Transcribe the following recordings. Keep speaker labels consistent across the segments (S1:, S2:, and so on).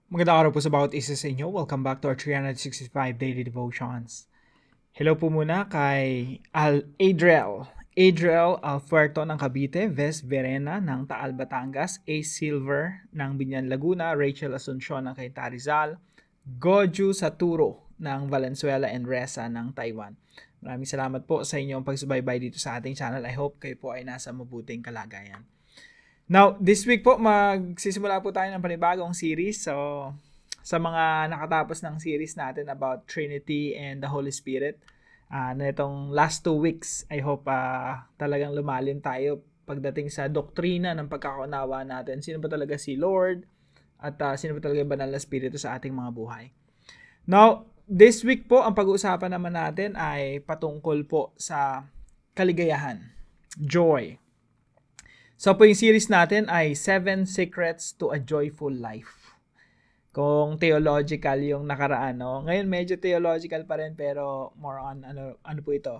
S1: Magandang araw po sa bawat isa sa inyo. Welcome back to our 365 Daily Devotions. Hello po muna kay Adriel Alfuerto ng Cavite, Ves Verena ng Taal, Batangas, A. Silver ng Binyan, Laguna, Rachel Asuncion ng Cainta, Rizal, Goju Saturo ng Valenzuela and Reza ng Taiwan. Maraming salamat po sa inyong pagsubaybay dito sa ating channel. I hope kayo po ay nasa mabuting kalagayan. Now, this week po, magsisimula po tayo ng panibagong series. So, sa mga nakatapos ng series natin about Trinity and the Holy Spirit, na itong last 2 weeks, I hope talagang lumalim tayo pagdating sa doktrina ng pagkakaunawa natin. Sino ba talaga si Lord? At sino ba talaga yung banal na Espiritu sa ating mga buhay? Now, this week po, ang pag-uusapan naman natin ay patungkol po sa kaligayahan, joy. So po yung series natin ay 7 Secrets to a Joyful Life. Kung theological yung nakaraan, no? Ngayon medyo theological pa rin pero more on ano po ito?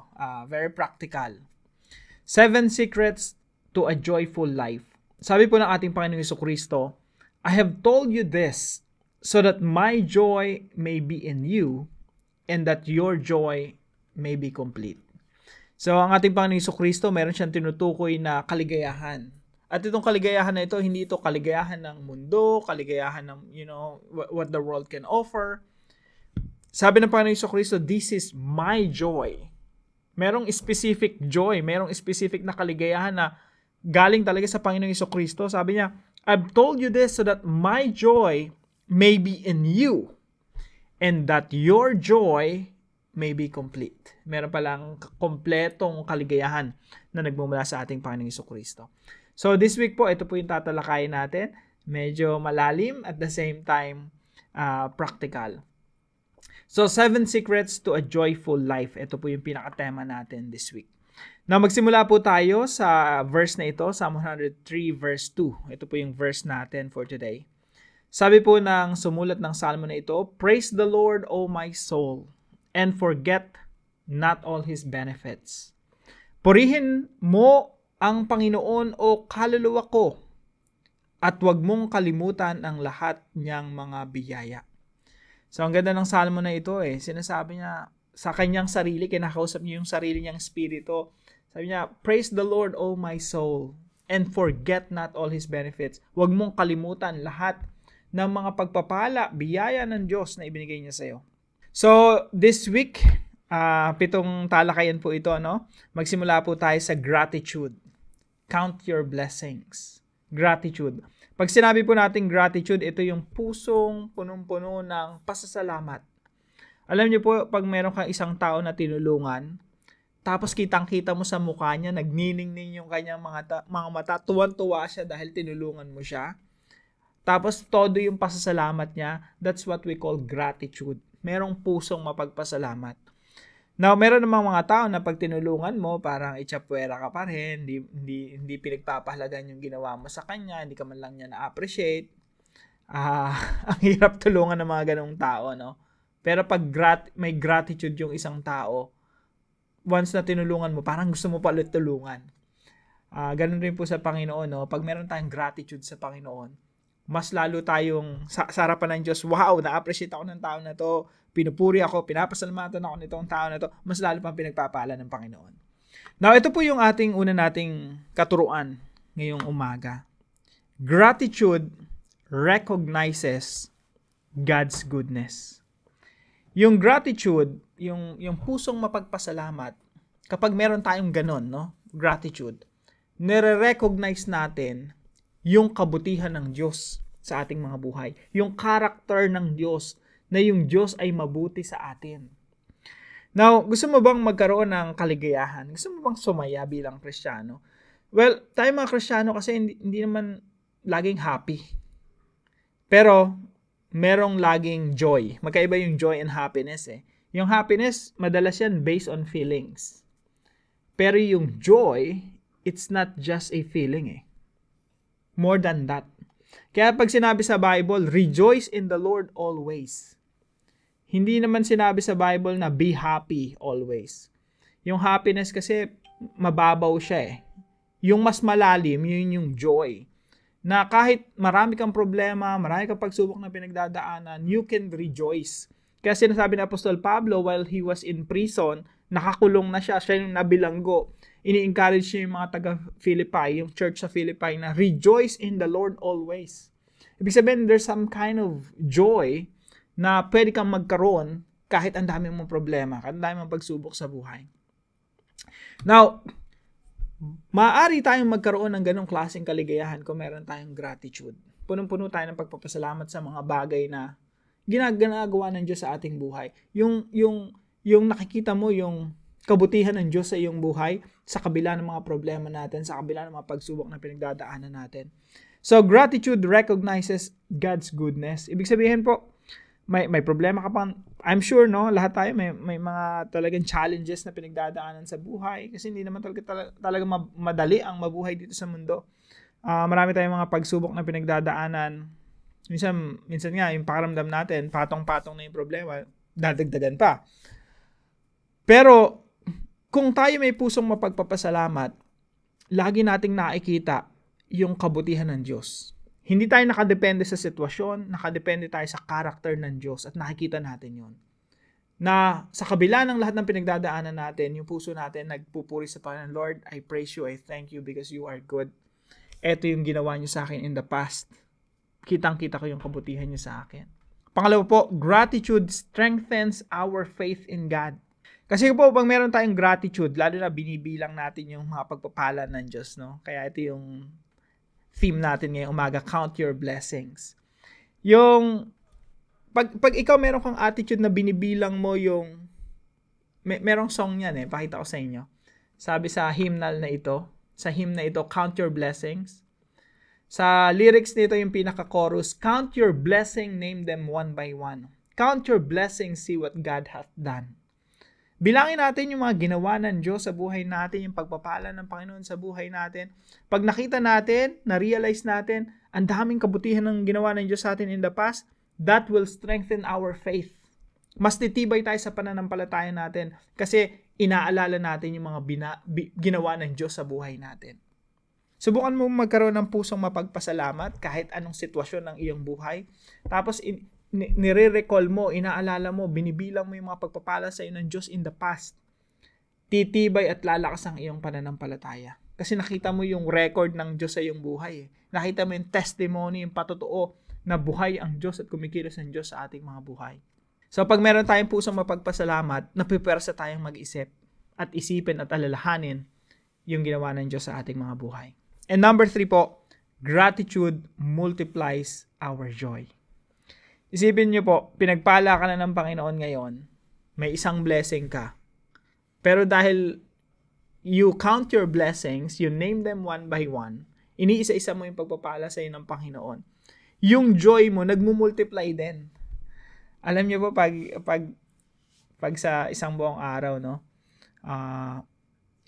S1: Very practical. 7 Secrets to a Joyful Life. Sabi po ng ating Panginoong Jesucristo, I have told you this so that my joy may be in you and that your joy may be complete. So, ang ating Panginoong Jesucristo, meron siyang tinutukoy na kaligayahan. At itong kaligayahan na ito, hindi ito kaligayahan ng mundo, kaligayahan ng, what the world can offer. Sabi ng Panginoong Jesucristo, this is my joy. Merong specific joy, merong specific na kaligayahan na galing talaga sa Panginoong Jesucristo. Sabi niya, I've told you this so that my joy may be in you and that your joy may be complete. Meron palang kompletong kaligayahan na nagmumula sa ating Panginoong Jesucristo. So this week po, ito po yung tatalakayin natin. Medyo malalim at the same time practical. So 7 Secrets to a Joyful Life. Ito po yung pinakatema natin this week. Now magsimula po tayo sa verse na ito, Psalm 103 verse 2. Ito po yung verse natin for today. Sabi po ng sumulat ng salmo na ito, Praise the Lord, O my soul, and forget not all His benefits. Purihin mo ang Panginoon o kaluluwa ko, at huwag mong kalimutan ang lahat niyang mga biyaya. So, ang ganda ng salmo na ito sinasabi niya sa kanyang sarili, kinakausap niya yung sarili niyang spirito. Sabi niya, Praise the Lord, O my soul, and forget not all His benefits. Huwag mong kalimutan lahat ng mga pagpapala, biyaya ng Diyos na ibinigay niya sa iyo. So, this week, 7 talakayan po ito, no? Magsimula po tayo sa gratitude. Count your blessings. Gratitude. Pag sinabi po natin gratitude, ito yung pusong punong-puno ng pasasalamat. Alam niyo po, pag meron kang isang tao na tinulungan, tapos kitang-kita mo sa mukha niya, nagniningning yung kanyang mga mata, tuwan-tuwa siya dahil tinulungan mo siya. Tapos todo yung pasasalamat niya, that's what we call gratitude. Merong pusong mapagpasalamat. Now, meron namang mga tao na pag tinulungan mo, parang itchapwera ka pa rin, hindi pinagpapahalagan yung ginawa mo sa kanya, hindi ka man lang niya na-appreciate. Ang hirap tulungan ng mga ganong tao, no? Pero pag may gratitude yung isang tao, once na tinulungan mo, parang gusto mo pa ulit tulungan. Ganun rin po sa Panginoon, no? Pag meron tayong gratitude sa Panginoon, mas lalo tayong sa harapan ng Diyos, wow, na-appreciate ako ng tao na to, pinupuri ako, pinapasalamatan ako nitong tao na to, mas lalo pang pinagpapala ng Panginoon. Now, ito po yung una nating katuruan ngayong umaga. Gratitude recognizes God's goodness. Yung gratitude, yung pusong mapagpasalamat, kapag meron tayong ganon, no? Gratitude, nire-recognize natin yung kabutihan ng Diyos sa ating mga buhay. Yung character ng Diyos, na yung Diyos ay mabuti sa atin. Now, gusto mo bang magkaroon ng kaligayahan? Gusto mo bang sumaya bilang Kristiyano? Well, tayo mga Kristiyano kasi hindi naman laging happy. Pero, merong laging joy. Magkaiba yung joy and happiness Yung happiness, madalas yan based on feelings. Pero yung joy, it's not just a feeling More than that. Kaya pag sinabi sa Bible, rejoice in the Lord always. Hindi naman sinabi sa Bible na be happy always. Yung happiness kasi mababaw siya Yung mas malalim, yun yung joy. na kahit marami kang problema, marami kang pagsubok na pinagdadaanan, you can rejoice. Kaya sinasabi ni Apostol Pablo, while he was in prison, nakakulong na siya yung nabilanggo. Ini-encourage niya yung mga taga-Philippi, yung church sa Philippi na rejoice in the Lord always. Ibig sabihin, there's some kind of joy na pwede kang magkaroon kahit ang dami mong problema, kahit ang dami mong pagsubok sa buhay. Now, maaari tayong magkaroon ng ganong klaseng kaligayahan kung meron tayong gratitude. Punong-puno tayo ng pagpapasalamat sa mga bagay na ginagawa ng Diyos sa ating buhay. Yung nakikita mo yung kabutihan ng Diyos sa iyong buhay sa kabila ng mga problema natin, sa kabila ng mga pagsubok na pinagdadaanan natin. So, gratitude recognizes God's goodness. Ibig sabihin po, may problema ka pang, I'm sure, no, lahat tayo may mga talagang challenges na pinagdadaanan sa buhay kasi hindi naman talaga madali ang mabuhay dito sa mundo. Marami tayong mga pagsubok na pinagdadaanan. Minsan nga, yung pakiramdam natin, patong-patong na yung problema, dadagdagan pa. Pero, kung tayo may pusong mapagpapasalamat, lagi nating nakikita yung kabutihan ng Diyos. Hindi tayo nakadepende sa sitwasyon, nakadepende tayo sa character ng Diyos at nakikita natin yun. Na sa kabila ng lahat ng pinagdadaanan natin, yung puso natin nagpupuri sa Panginoon, Lord, I praise you, I thank you because you are good. Ito yung ginawa niyo sa akin in the past. Kitang-kita ko yung kabutihan niyo sa akin. Pangalawa po, gratitude strengthens our faith in God. Kasi po, pag meron tayong gratitude, lalo na binibilang natin yung mga pagpapala ng Diyos, no? Kaya ito yung theme natin ngayong umaga, count your blessings. Yung, pag ikaw meron kang attitude na binibilang mo yung, merong song yan pakita ko sa inyo. Sabi sa hymnal na ito, count your blessings. Sa lyrics nito yung pinaka-chorus, count your blessing, name them one by one. Count your blessings, see what God hath done. Bilangin natin yung mga ginawa ng Diyos sa buhay natin, yung pagpapala ng Panginoon sa buhay natin. Pag nakita natin, na-realize natin, ang daming kabutihan ng ginawa ng Diyos sa atin in the past, that will strengthen our faith. Mas titibay tayo sa pananampalataya natin kasi inaalala natin yung mga ginawa ng Diyos sa buhay natin. Subukan mo magkaroon ng pusong mapagpasalamat kahit anong sitwasyon ng iyong buhay. Tapos nire-recall mo, inaalala mo, binibilang mo yung mga pagpapala sa iyo ng Diyos in the past. Titibay at lalakas ang iyong pananampalataya. Kasi nakita mo yung record ng Diyos sa iyong buhay. Nakita mo yung testimony, yung patotoo na buhay ang Diyos at kumikilos ang Diyos sa ating mga buhay. So pag meron tayong pusong mapagpasalamat, napipersa tayong mag-isip at isipin at alalahanin yung ginawa ng Diyos sa ating mga buhay. And number 3 po, gratitude multiplies our joy. Isipin niyo po, pinagpala ka na ng Panginoon ngayon, may isang blessing ka. Pero dahil you count your blessings, you name them one by one, iniisa-isa mo yung pagpapala sa iyo ng Panginoon. Yung joy mo, nagmumultiply din. Alam niyo po, pag sa isang buong araw, no,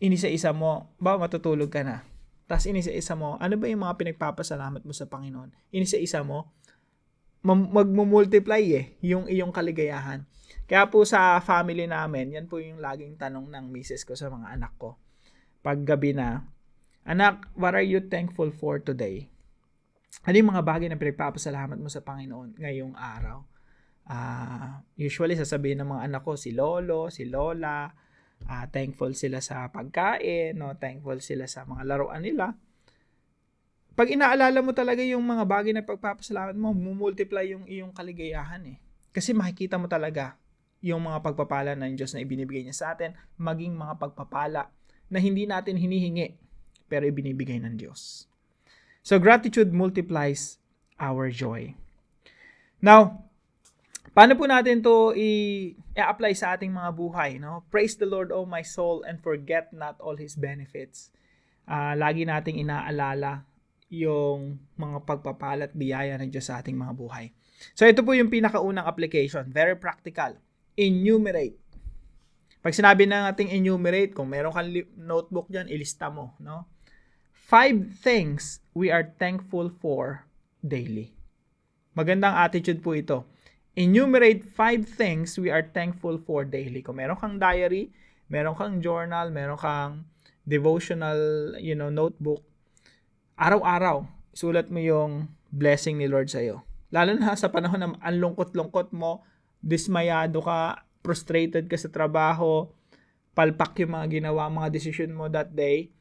S1: inisa-isa mo, matutulog ka na. Tapos inisa-isa mo, ano ba yung mga pinagpapasalamat mo sa Panginoon? Inisa-isa mo, magmumultiply yung iyong kaligayahan. Kaya po sa family namin, yan po yung laging tanong ng misis ko sa mga anak ko. Pag gabi na, anak, what are you thankful for today? Ano yung mga bagay na pinagpapasalamat mo sa Panginoon ngayong araw? Usually sasabihin ng mga anak ko, si Lolo, si Lola, thankful sila sa pagkain, no? Thankful sila sa mga laruan nila. Pag inaalala mo talaga yung mga bagay na pagpapasalamat mo, mumultiply yung iyong kaligayahan Kasi makikita mo talaga yung mga pagpapala ng Diyos na ibinibigay niya sa atin, maging mga pagpapala na hindi natin hinihingi, pero ibinibigay ng Diyos. So, gratitude multiplies our joy. Now, paano po natin to i-apply sa ating mga buhay? No? Praise the Lord, O my soul, and forget not all His benefits. Lagi nating inaalala yung mga pagpapala at biyaya ng Diyos sa ating mga buhay. So, ito po yung pinakaunang application. Very practical. Enumerate. Pag sinabi na nating enumerate, kung meron kang notebook dyan, ilista mo. No? 5 things we are thankful for daily. Magandang attitude po ito. Enumerate 5 things we are thankful for daily. Kung meron kang diary, meron kang journal, meron kang devotional, notebook, araw-araw, sulat mo yung blessing ni Lord sa'yo. Lalo na sa panahon na ang lungkot-lungkot mo, dismayado ka, frustrated ka sa trabaho, palpak yung mga ginawa, mga decision mo that day,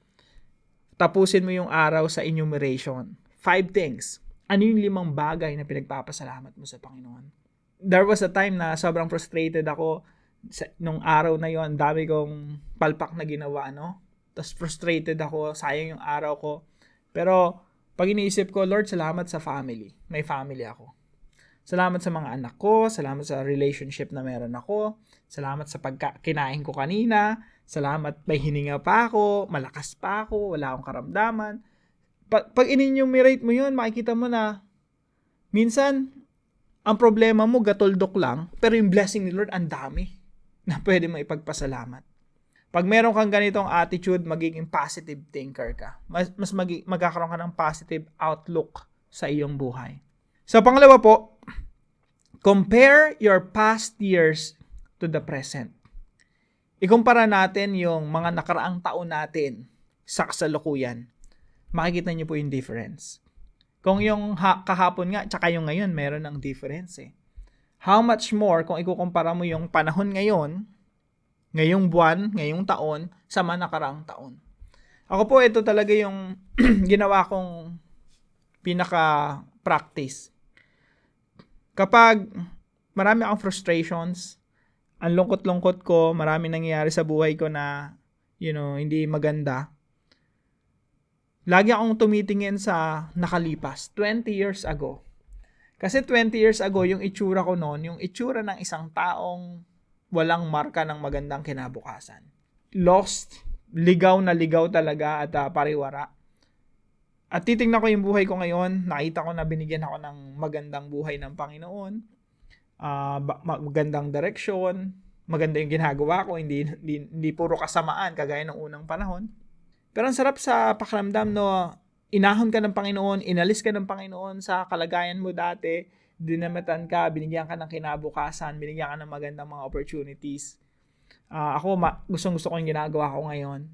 S1: tapusin mo yung araw sa enumeration. 5 things. Ano yung 5 bagay na pinagpapasalamat mo sa Panginoon? There was a time na sobrang frustrated ako nung araw na yon, dami kong palpak na ginawa, no? Tapos frustrated ako, sayang yung araw ko. Pero pag iniisip ko, Lord, salamat sa family. May family ako. Salamat sa mga anak ko, salamat sa relationship na meron ako, salamat sa kinain ko kanina, salamat may hininga pa ako, malakas pa ako, wala akong karamdaman. Pag in-enumerate mo yun, makikita mo na minsan, ang problema mo gatuldok lang, pero yung blessing ni Lord, ang dami na pwede mo ipagpasalamat. Pag meron kang ganitong attitude, magiging positive thinker ka. Magkakaroon ka ng positive outlook sa iyong buhay. So, pangalawa po, compare your past years to the present. Ikumpara natin yung mga nakaraang taon natin sa kasalukuyan. Makikita niyo po yung difference. Kung yung kahapon nga, tsaka yung ngayon, meron ng difference eh. How much more kung ikukumpara mo yung panahon ngayon, ngayong buwan, ngayong taon, sa mga nakaraang taon. Ako po, ito talaga yung ginawa kong pinaka-practice. Kapag marami akong frustrations, ang lungkot-lungkot ko, marami nangyayari sa buhay ko na, hindi maganda, lagi akong tumitingin sa nakalipas, 20 years ago. Kasi 20 years ago, yung itsura ko noon, yung itsura ng isang taong walang marka ng magandang kinabukasan. Lost, ligaw na ligaw talaga at pariwara. At titingnan ko yung buhay ko ngayon, nakita ko na binigyan ako ng magandang buhay ng Panginoon, magandang direksyon, maganda yung ginagawa ko, hindi puro kasamaan kagaya ng unang panahon. Pero ang sarap sa pakiramdam no, inahon ka ng Panginoon, inalis ka ng Panginoon sa kalagayan mo dati, dinamatan ka, binigyan ka ng kinabukasan, binigyan ka ng magandang mga opportunities. Ako, gustong-gusto ko yung ginagawa ko ngayon.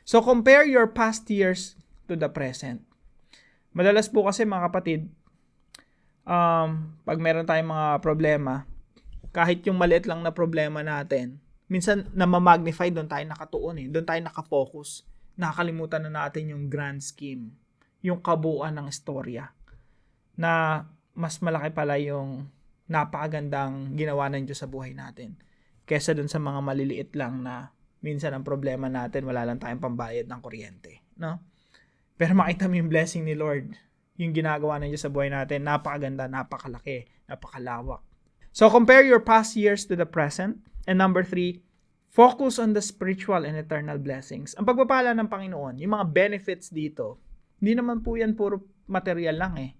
S1: So, compare your past years to the present. Madalas po kasi mga kapatid, pag meron tayong mga problema, kahit yung maliit lang na problema natin, minsan namamagnify, doon tayo nakatuon doon tayo nakafocus. Nakakalimutan na natin yung grand scheme, yung kabuuan ng istorya, na mas malaki pala yung napakagandang ginawa ng Diyos sa buhay natin kesa dun sa mga maliliit lang na minsan ang problema natin, wala lang tayong pambayad ng kuryente, no? Pero makita mo yung blessing ni Lord, yung ginagawa ng Diyos sa buhay natin, napakaganda, napakalaki, napakalawak. So, compare your past years to the present. And number 3, focus on the spiritual and eternal blessings. Ang pagpapala ng Panginoon, yung mga benefits dito, hindi naman po yan puro material lang eh.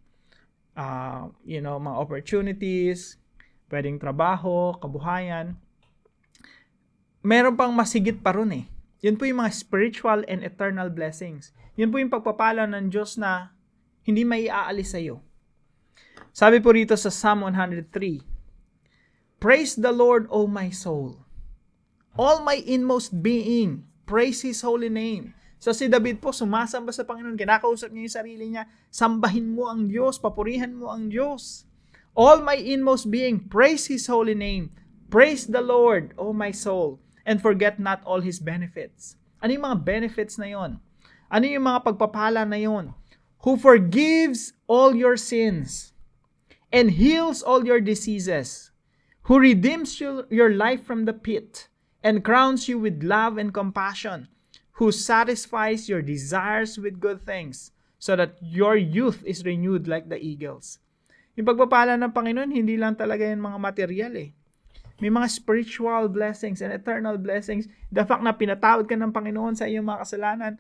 S1: Mga opportunities, pwedeng trabaho, kabuhayan. Meron pang masigit pa ron eh. Yun po yung mga spiritual and eternal blessings. Yun po yung pagpapala ng Diyos na hindi maiaalis sa iyo. Sabi po rito sa Psalm 103, praise the Lord, O my soul. All my inmost being, praise His holy name. So si David po, sumasamba sa Panginoon, kinakausap niya yung sarili niya, sambahin mo ang Diyos, papurihan mo ang Diyos. All my inmost being, praise His holy name. Praise the Lord, O my soul, and forget not all His benefits. Ano yung mga benefits na yon? Ano yung mga pagpapala na yon? Who forgives all your sins and heals all your diseases, who redeems your life from the pit and crowns you with love and compassion, who satisfies your desires with good things, so that your youth is renewed like the eagles. Yung pagpapala ng Panginoon, hindi lang talaga yung mga material eh. May mga spiritual blessings and eternal blessings. The fact na pinatawad ka ng Panginoon sa iyong mga kasalanan,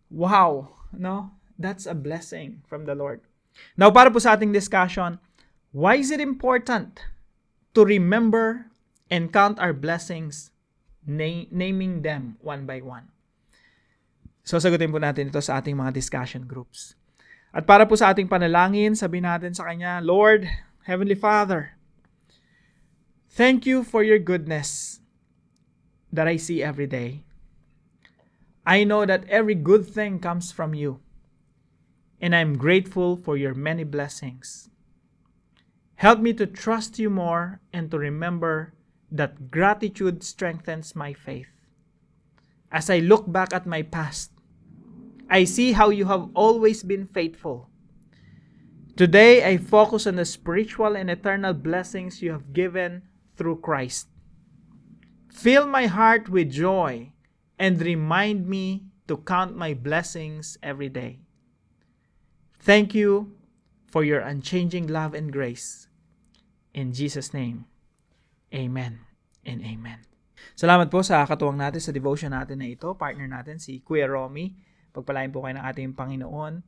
S1: wow, no? That's a blessing from the Lord. Now, para po sa ating discussion, why is it important to remember and count our blessings, naming them one by one? So, sagutin po natin ito sa ating mga discussion groups. At para po sa ating panalangin, sabihin natin sa Kanya, Lord, Heavenly Father, thank you for your goodness that I see every day. I know that every good thing comes from you. and I'm grateful for your many blessings. Help me to trust you more and to remember that gratitude strengthens my faith. As I look back at my past, I see how you have always been faithful. Today, I focus on the spiritual and eternal blessings you have given through Christ. Fill my heart with joy and remind me to count my blessings every day. Thank you for your unchanging love and grace. In Jesus' name, amen and amen. Salamat po sa katuwang natin sa devotion natin na ito. Partner natin si Kuya Romy. Pagpalain po kayo ng ating Panginoon.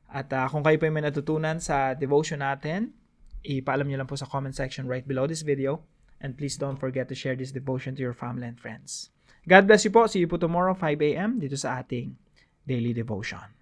S1: At kung kayo po may natutunan sa devotion natin, ipaalam nyo lang po sa comment section right below this video. And please don't forget to share this devotion to your family and friends. God bless you po. See you po tomorrow 5 a.m. dito sa ating Daily Devotion.